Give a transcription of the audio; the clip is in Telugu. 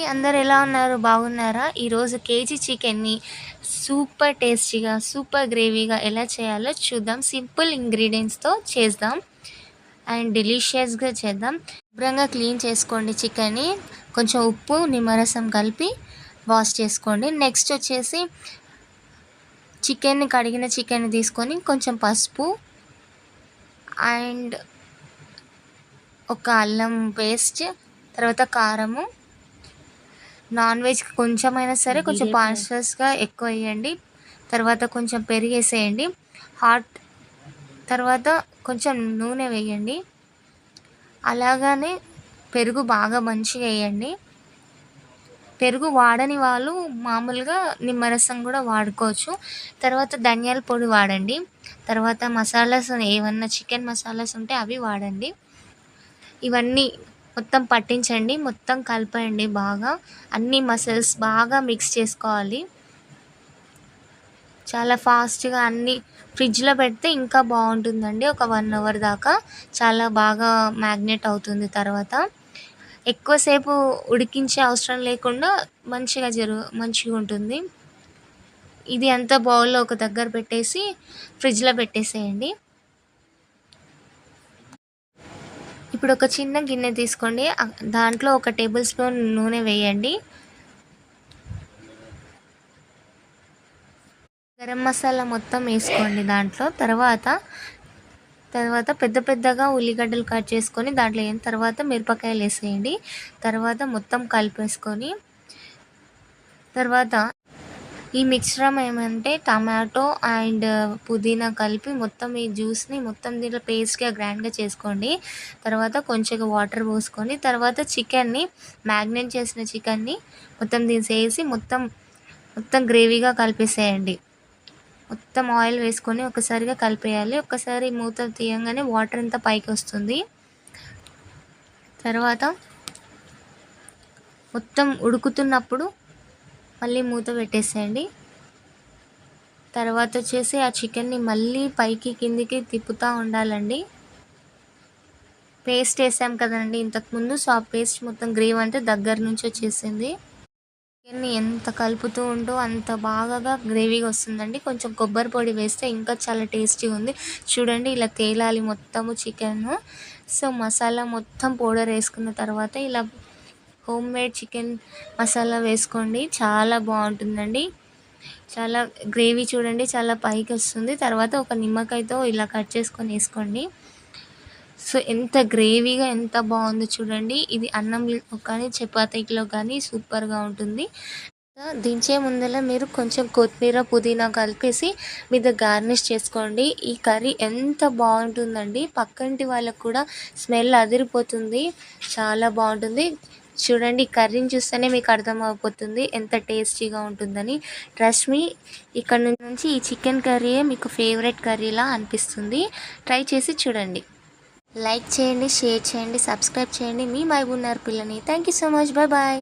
అందరూ ఎలా ఉన్నారు? బాగున్నారా? ఈరోజు కేజీ చికెన్‌ని సూపర్ టేస్టీగా, సూపర్ గ్రేవీగా ఎలా చేయాలో చూద్దాం. సింపుల్ ఇంగ్రీడియెంట్స్‌తో చేద్దాం అండ్ డెలీషియస్‌గా చేద్దాం. శుభ్రంగా క్లీన్ చేసుకోండి చికెన్‌ని. కొంచెం ఉప్పు, నిమ్మరసం కలిపి వాష్ చేసుకోండి. నెక్స్ట్ వచ్చేసి కడిగిన చికెన్‌ని తీసుకొని కొంచెం పసుపు అండ్ ఒక అల్లం పేస్ట్, తర్వాత కారము, నాన్ వెజ్‌కి కొంచెమైనా సరే కొంచెం పాస్టర్స్‌గా ఎక్కువ వేయండి. తర్వాత కొంచెం పెరిగేసేయండి. తర్వాత కొంచెం నూనె వేయండి. అలాగనే పెరుగు బాగా మంచిగా వేయండి. పెరుగు వాడని వాళ్ళు మామూలుగా నిమ్మరసం కూడా వాడుకోవచ్చు. తర్వాత ధనియాల పొడి వాడండి. తర్వాత మసాలాస్ ఏమన్నా చికెన్ మసాలాస్ ఉంటే అవి వాడండి. ఇవన్నీ మొత్తం పట్టించండి. మొత్తం కలపండి బాగా. అన్ని మసాలాస్ బాగా మిక్స్ చేసుకోవాలి. చాలా ఫాస్ట్‌గా అన్నీ ఫ్రిడ్జ్‌లో పెడితే ఇంకా బాగుంటుందండి. ఒక 1 అవర్ దాకా చాలా బాగా మ్యాగ్నేట్ అవుతుంది. తర్వాత ఎక్కువసేపు ఉడికించే అవసరం లేకుండా మంచిగా ఉంటుంది. ఇది అంతా బౌల్‌లో ఒక దగ్గర పెట్టేసి ఫ్రిడ్జ్‌లో పెట్టేసేయండి. ఇప్పుడు ఒక చిన్న గిన్నె తీసుకోండి. దాంట్లో ఒక టేబుల్ స్పూన్ నూనె వేయండి. గరం మసాలా మొత్తం వేసుకోండి దాంట్లో. తర్వాత పెద్ద పెద్దగా ఉల్లిగడ్డలు కట్ చేసుకొని దాంట్లో వేసిన తర్వాత మిరపకాయలు వేసేయండి. తర్వాత మొత్తం కలిపేసుకొని తర్వాత ఈ మిశ్రమం ఏమంటే టమాటో అండ్ పుదీనా కలిపి మొత్తం ఈ జ్యూస్ని మొత్తం దీంట్లో పేస్ట్గా గ్రైండ్గా చేసుకోండి. తర్వాత కొంచెం వాటర్ పోసుకొని తర్వాత మ్యాగ్నేట్ చేసిన చికెన్ని మొత్తం తీసేసి మొత్తం గ్రేవీగా కలిపేసేయండి. మొత్తం ఆయిల్ వేసుకొని ఒకసారిగా కలిపేయాలి. ఒకసారి మూత తీయంగానే వాటర్ అంతా పైకి వస్తుంది. తర్వాత మొత్తం ఉడుకుతున్నప్పుడు మళ్ళీ మూత పెట్టేసేయండి. తర్వాత వచ్చేసి ఆ చికెన్ని మళ్ళీ పైకి కిందికి తిప్పుతూ ఉండాలండి. పేస్ట్ వేసాం కదండి ఇంతకుముందు. సో ఆ పేస్ట్ మొత్తం గ్రేవీ అంతా దగ్గర నుంచి వచ్చేసింది. చికెన్ని ఎంత కలుపుతూ ఉంటూ అంత బాగా గ్రేవీగా వస్తుందండి. కొంచెం కొబ్బరి పొడి వేస్తే ఇంకా చాలా టేస్టీగా ఉంది. చూడండి ఇలా తేలాలి మొత్తము చికెన్. సో మసాలా మొత్తం పౌడర్ వేసుకున్న తర్వాత ఇలా హోమ్ మేడ్ చికెన్ మసాలా వేసుకోండి. చాలా బాగుంటుందండి. చాలా గ్రేవీ చూడండి చాలా పైకి వస్తుంది. తర్వాత ఒక నిమ్మకాయతో ఇలా కట్ చేసుకొని వేసుకోండి. సో ఎంత గ్రేవీగా ఎంత బాగుందో చూడండి. ఇది అన్నంలో కానీ చపాతీలో కానీ సూపర్గా ఉంటుంది. దించే ముందర మీరు కొంచెం కొత్తిమీర పుదీనా కలిపేసి మీద గార్నిష్ చేసుకోండి. ఈ కర్రీ ఎంత బాగుంటుందండి. పక్కింటి వాళ్ళకు కూడా స్మెల్ అదిరిపోతుంది. చాలా బాగుంటుంది. చూడండి కర్రీని చూస్తేనే మీకు అర్థమైపోతుంది ఎంత టేస్టీగా ఉంటుందని. ట్రస్ట్ మీ, ఇక్కడ నుంచి ఈ చికెన్ కర్రీయే మీకు ఫేవరెట్ కర్రీలా అనిపిస్తుంది. ట్రై చేసి చూడండి. లైక్ చేయండి, షేర్ చేయండి, సబ్స్క్రైబ్ చేయండి. మీ మహబూబ్ నగర్ పిల్లని. Thank you so much. Bye bye.